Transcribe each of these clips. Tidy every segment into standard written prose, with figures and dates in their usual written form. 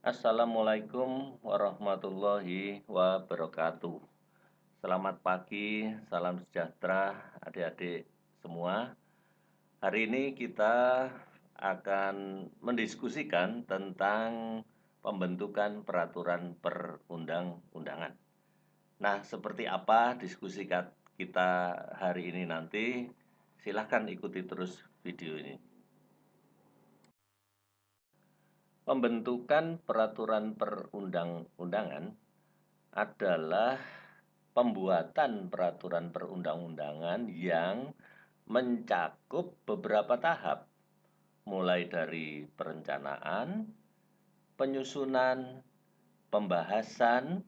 Assalamualaikum warahmatullahi wabarakatuh. Selamat pagi, salam sejahtera adik-adik semua. Hari ini kita akan mendiskusikan tentang pembentukan peraturan perundang-undangan. Nah, seperti apa diskusi kita hari ini nanti? Silahkan ikuti terus video ini. Pembentukan peraturan perundang-undangan adalah pembuatan peraturan perundang-undangan yang mencakup beberapa tahap, mulai dari perencanaan, penyusunan, pembahasan,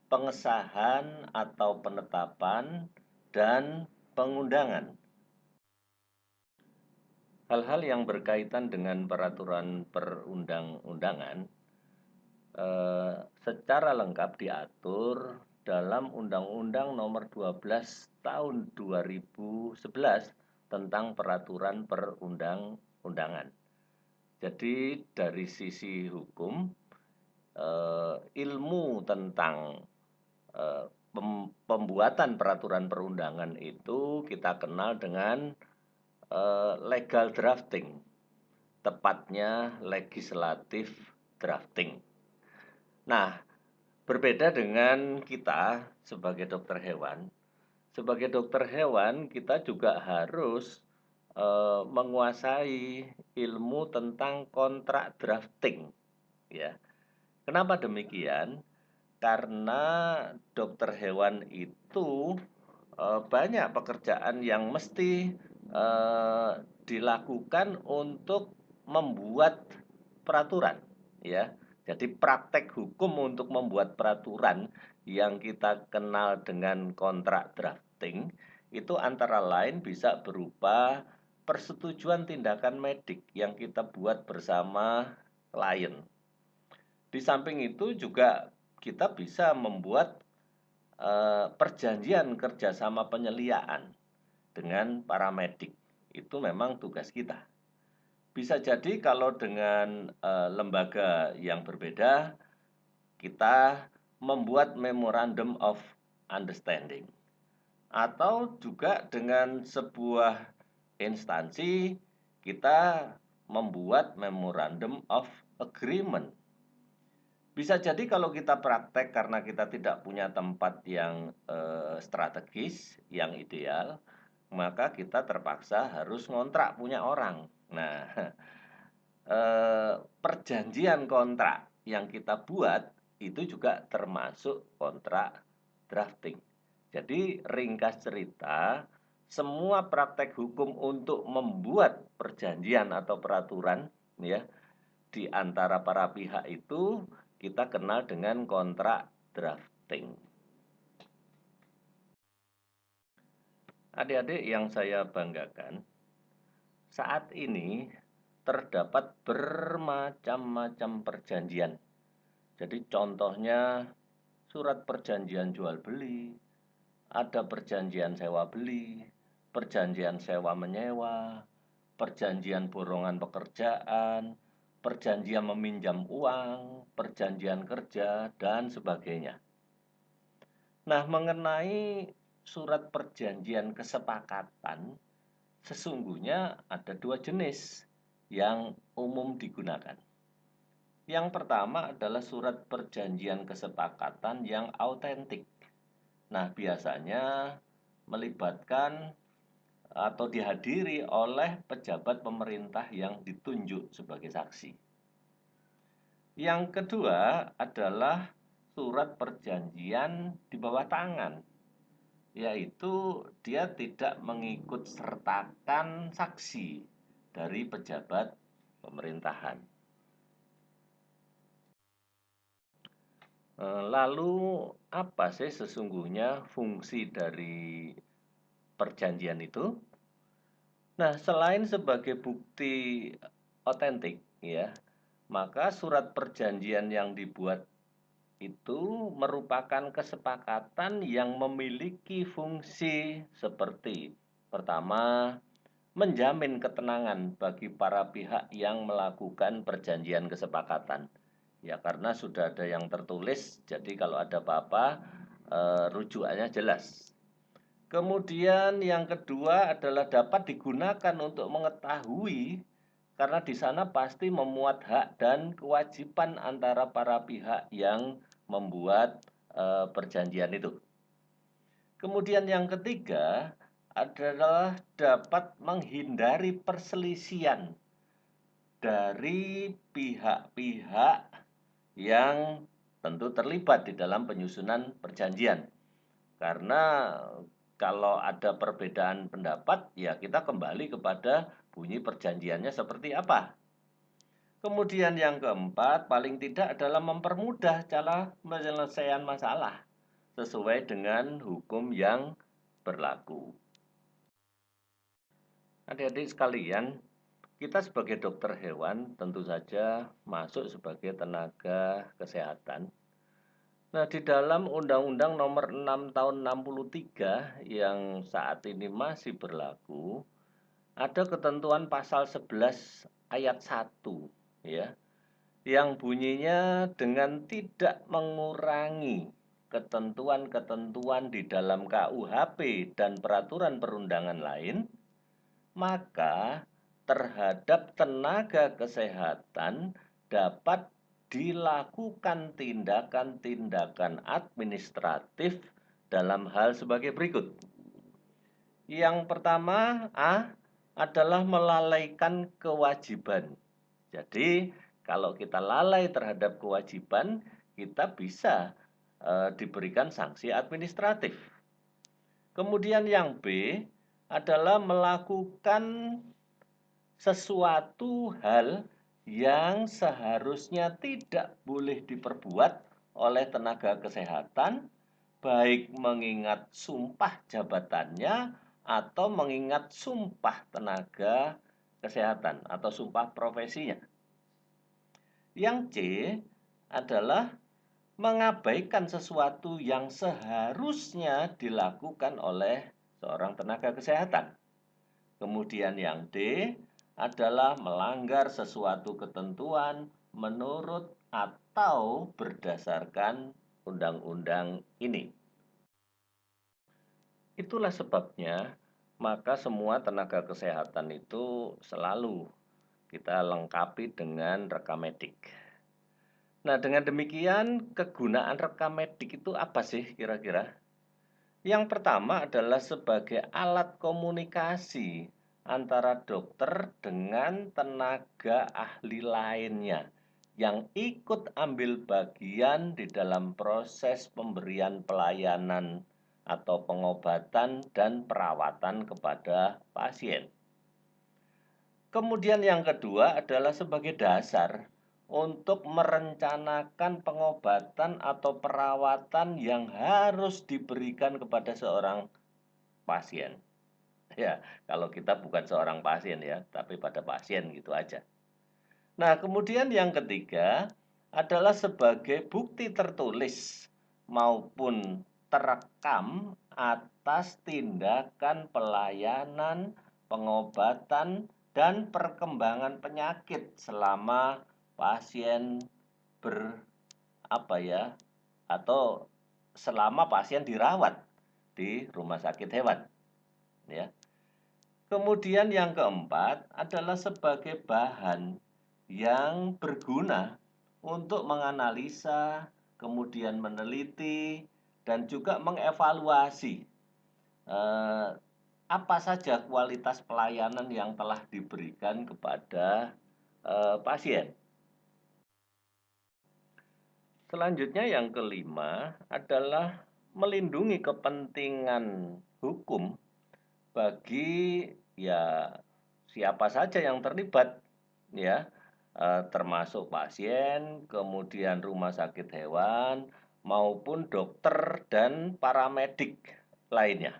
pengesahan atau penetapan, dan pengundangan. Hal-hal yang berkaitan dengan peraturan perundang-undangan secara lengkap diatur dalam Undang-Undang Nomor 12 Tahun 2011 tentang peraturan perundang-undangan. Jadi dari sisi hukum, ilmu tentang pembuatan peraturan perundangan itu kita kenal dengan legal drafting, tepatnya legislative drafting. Nah, berbeda dengan kita sebagai dokter hewan. Sebagai dokter hewan, kita juga harus menguasai ilmu tentang kontrak drafting, ya. Kenapa demikian? Karena dokter hewan itu banyak pekerjaan yang mesti dilakukan untuk membuat peraturan, ya. Jadi praktek hukum untuk membuat peraturan yang kita kenal dengan kontrak drafting itu antara lain bisa berupa persetujuan tindakan medik yang kita buat bersama klien. Di samping itu juga kita bisa membuat perjanjian kerjasama penyeliaan dengan paramedik. Itu memang tugas kita. Bisa jadi kalau dengan lembaga yang berbeda, kita membuat memorandum of understanding. Atau juga dengan sebuah instansi, kita membuat memorandum of agreement. Bisa jadi kalau kita praktek karena kita tidak punya tempat yang strategis, yang ideal, maka kita terpaksa harus ngontrak punya orang. Nah, perjanjian kontrak yang kita buat itu juga termasuk kontrak drafting. Jadi ringkas cerita, semua praktek hukum untuk membuat perjanjian atau peraturan ya di antara para pihak itu kita kenal dengan kontrak drafting. Adik-adik yang saya banggakan, saat ini terdapat bermacam-macam perjanjian. Jadi contohnya surat perjanjian jual beli, ada perjanjian sewa beli, perjanjian sewa menyewa, perjanjian borongan pekerjaan, perjanjian meminjam uang, perjanjian kerja, dan sebagainya. Nah, mengenai surat perjanjian kesepakatan, sesungguhnya ada dua jenis yang umum digunakan. Yang pertama adalah surat perjanjian kesepakatan yang autentik. Nah, biasanya melibatkan atau dihadiri oleh pejabat pemerintah yang ditunjuk sebagai saksi. Yang kedua adalah surat perjanjian di bawah tangan, yaitu dia tidak mengikut sertakan saksi dari pejabat pemerintahan. Lalu apa sih sesungguhnya fungsi dari perjanjian itu? Nah, selain sebagai bukti otentik ya, maka surat perjanjian yang dibuat itu merupakan kesepakatan yang memiliki fungsi seperti pertama, menjamin ketenangan bagi para pihak yang melakukan perjanjian kesepakatan. Ya karena sudah ada yang tertulis, jadi kalau ada apa-apa rujukannya jelas. Kemudian yang kedua adalah dapat digunakan untuk mengetahui, karena di sana pasti memuat hak dan kewajiban antara para pihak yang membuat perjanjian itu. Kemudian yang ketiga adalah dapat menghindari perselisihan dari pihak-pihak yang tentu terlibat di dalam penyusunan perjanjian. Karena kalau ada perbedaan pendapat, ya kita kembali kepada bunyi perjanjiannya seperti apa. Kemudian yang keempat, paling tidak adalah mempermudah cara penyelesaian masalah sesuai dengan hukum yang berlaku. Adik-adik sekalian, kita sebagai dokter hewan tentu saja masuk sebagai tenaga kesehatan. Nah, di dalam Undang-Undang Nomor 6 Tahun 63 yang saat ini masih berlaku, ada ketentuan pasal 11 ayat 1 ya, yang bunyinya dengan tidak mengurangi ketentuan-ketentuan di dalam KUHP dan peraturan perundangan lain, maka terhadap tenaga kesehatan dapat dilakukan tindakan-tindakan administratif dalam hal sebagai berikut. Yang pertama, A, adalah melalaikan kewajiban. Jadi, kalau kita lalai terhadap kewajiban, kita bisa diberikan sanksi administratif. Kemudian yang B adalah melakukan sesuatu hal yang seharusnya tidak boleh diperbuat oleh tenaga kesehatan, baik mengingat sumpah jabatannya atau mengingat sumpah tenaga kesehatan atau sumpah profesinya. Yang C adalah mengabaikan sesuatu yang seharusnya dilakukan oleh seorang tenaga kesehatan. Kemudian yang D adalah melanggar sesuatu ketentuan menurut atau berdasarkan undang-undang ini. Itulah sebabnya maka semua tenaga kesehatan itu selalu kita lengkapi dengan rekam medik. Nah, dengan demikian kegunaan rekam medik itu apa sih kira-kira? Yang pertama adalah sebagai alat komunikasi antara dokter dengan tenaga ahli lainnya yang ikut ambil bagian di dalam proses pemberian pelayanan atau pengobatan dan perawatan kepada pasien. Kemudian yang kedua adalah sebagai dasar untuk merencanakan pengobatan atau perawatan yang harus diberikan kepada seorang pasien. Ya, kalau kita bukan seorang pasien ya, tapi pada pasien gitu aja. Nah, kemudian yang ketiga adalah sebagai bukti tertulis maupun terekam atas tindakan pelayanan, pengobatan, dan perkembangan penyakit selama pasien atau selama pasien dirawat di rumah sakit hewan, ya. Kemudian yang keempat adalah sebagai bahan yang berguna untuk menganalisa, kemudian meneliti, dan juga mengevaluasi apa saja kualitas pelayanan yang telah diberikan kepada pasien. Selanjutnya yang kelima adalah melindungi kepentingan hukum bagi siapa saja yang terlibat, ya, termasuk pasien, kemudian rumah sakit hewan, maupun dokter dan paramedik lainnya.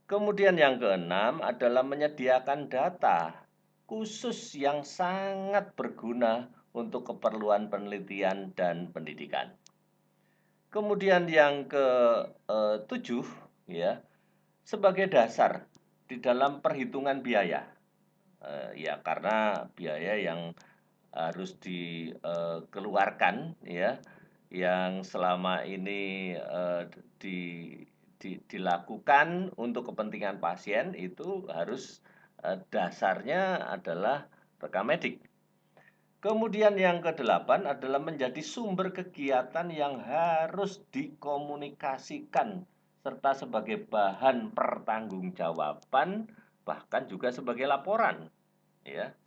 Kemudian yang keenam adalah menyediakan data khusus yang sangat berguna untuk keperluan penelitian dan pendidikan. Kemudian yang ketujuh, ya, sebagai dasar di dalam perhitungan biaya. Ya karena biaya yang harus dikeluarkan, ya, yang selama ini di, dilakukan untuk kepentingan pasien itu harus dasarnya adalah rekam medik. Kemudian yang kedelapan adalah menjadi sumber kegiatan yang harus dikomunikasikan serta sebagai bahan pertanggungjawaban bahkan juga sebagai laporan, ya.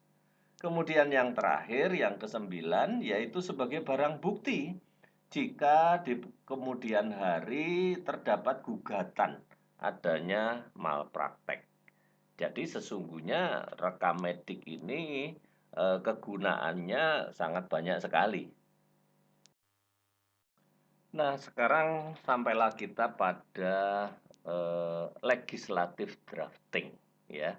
Kemudian yang terakhir, yang kesembilan, yaitu sebagai barang bukti jika di kemudian hari terdapat gugatan adanya malpraktek. Jadi sesungguhnya rekam medik ini kegunaannya sangat banyak sekali. Nah, sekarang sampailah kita pada legislative drafting, ya.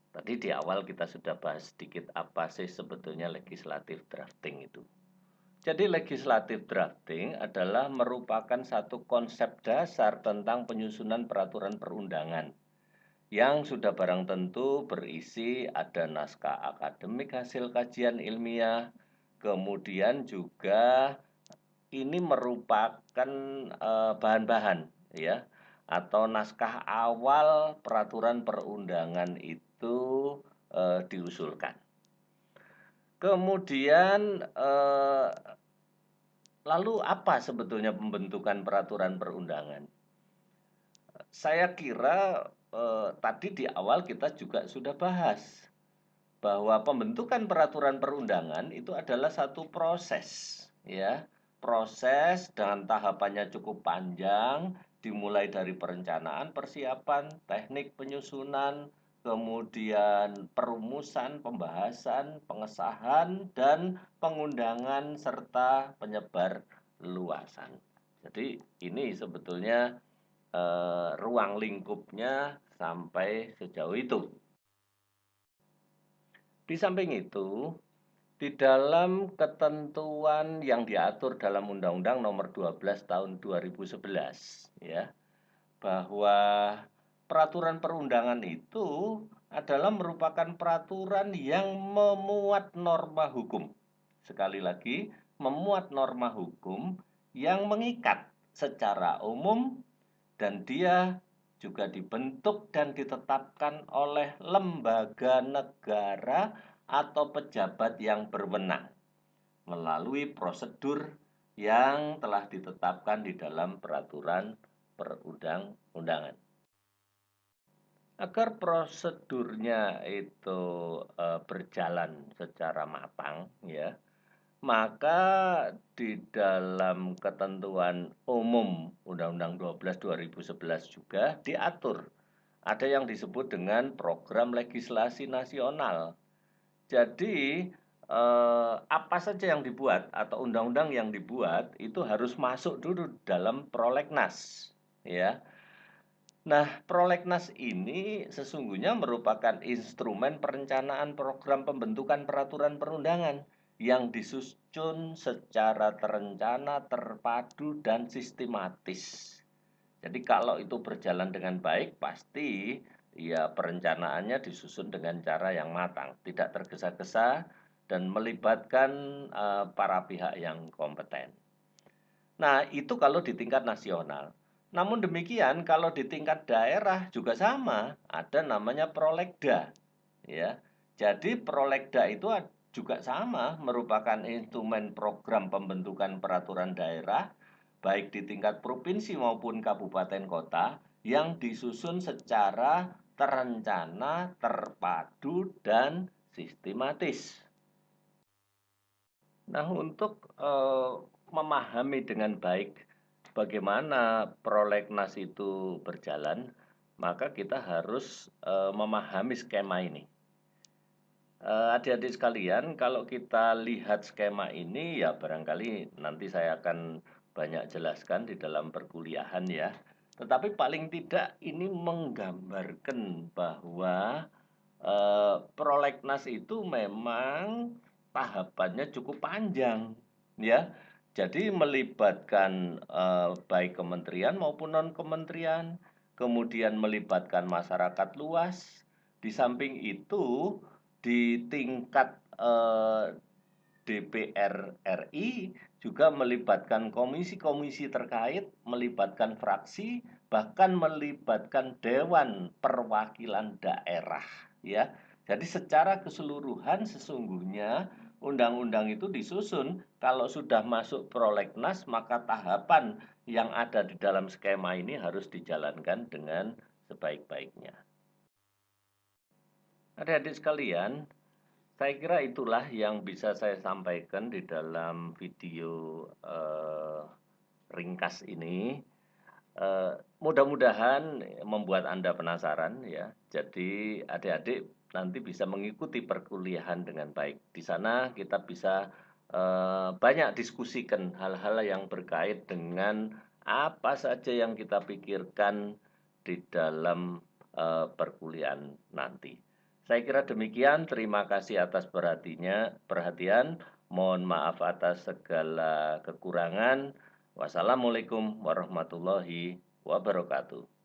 Tadi di awal kita sudah bahas sedikit apa sih sebetulnya legislative drafting itu. Jadi legislative drafting adalah merupakan satu konsep dasar tentang penyusunan peraturan perundangan yang sudah barang tentu berisi ada naskah akademik hasil kajian ilmiah, kemudian juga ini merupakan bahan-bahan, ya, atau naskah awal peraturan perundangan itu diusulkan. Kemudian lalu apa sebetulnya pembentukan peraturan perundangan? Saya kira tadi di awal kita juga sudah bahas bahwa pembentukan peraturan perundangan itu adalah satu proses, ya. Proses dengan tahapannya cukup panjang, dimulai dari perencanaan, persiapan, teknik penyusunan, kemudian perumusan, pembahasan, pengesahan, dan pengundangan serta penyebar luasan. Jadi ini sebetulnya ruang lingkupnya sampai sejauh itu. Di samping itu, di dalam ketentuan yang diatur dalam Undang-Undang Nomor 12 Tahun 2011, ya, bahwa peraturan perundangan itu adalah merupakan peraturan yang memuat norma hukum. Sekali lagi, memuat norma hukum yang mengikat secara umum dan dia juga dibentuk dan ditetapkan oleh lembaga negara atau pejabat yang berwenang melalui prosedur yang telah ditetapkan di dalam peraturan perundang-undangan. Agar prosedurnya itu berjalan secara matang, ya, maka di dalam ketentuan umum Undang-Undang 12 2011 juga diatur ada yang disebut dengan program legislasi nasional. Jadi apa saja yang dibuat atau undang-undang yang dibuat itu harus masuk dulu dalam prolegnas, ya. Nah, prolegnas ini sesungguhnya merupakan instrumen perencanaan program pembentukan peraturan perundangan yang disusun secara terencana, terpadu, dan sistematis. Jadi kalau itu berjalan dengan baik, pasti ya perencanaannya disusun dengan cara yang matang, tidak tergesa-gesa, dan melibatkan para pihak yang kompeten. Nah, itu kalau di tingkat nasional. Namun demikian, kalau di tingkat daerah juga sama, ada namanya prolegda, ya. Jadi prolegda itu juga sama, merupakan instrumen program pembentukan peraturan daerah, baik di tingkat provinsi maupun kabupaten kota, yang disusun secara terencana, terpadu, dan sistematis. Nah, untuk memahami dengan baik bagaimana prolegnas itu berjalan, maka kita harus memahami skema ini. Adik-adik sekalian, kalau kita lihat skema ini, ya barangkali nanti saya akan banyak jelaskan di dalam perkuliahan, ya. Tetapi paling tidak ini menggambarkan bahwa prolegnas itu memang tahapannya cukup panjang, ya. Jadi melibatkan baik kementerian maupun non kementerian, kemudian melibatkan masyarakat luas. Di samping itu di tingkat DPR RI juga melibatkan komisi-komisi terkait, melibatkan fraksi, bahkan melibatkan Dewan Perwakilan Daerah, ya. Jadi secara keseluruhan sesungguhnya undang-undang itu disusun kalau sudah masuk prolegnas maka tahapan yang ada di dalam skema ini harus dijalankan dengan sebaik-baiknya. Adik-adik sekalian, saya kira itulah yang bisa saya sampaikan di dalam video ringkas ini. Mudah-mudahan membuat Anda penasaran ya. Jadi adik-adik nanti bisa mengikuti perkuliahan dengan baik. Di sana kita bisa banyak diskusikan hal-hal yang berkait dengan apa saja yang kita pikirkan di dalam perkuliahan nanti. Saya kira demikian. Terima kasih atas perhatian. Mohon maaf atas segala kekurangan. Wassalamualaikum warahmatullahi wabarakatuh.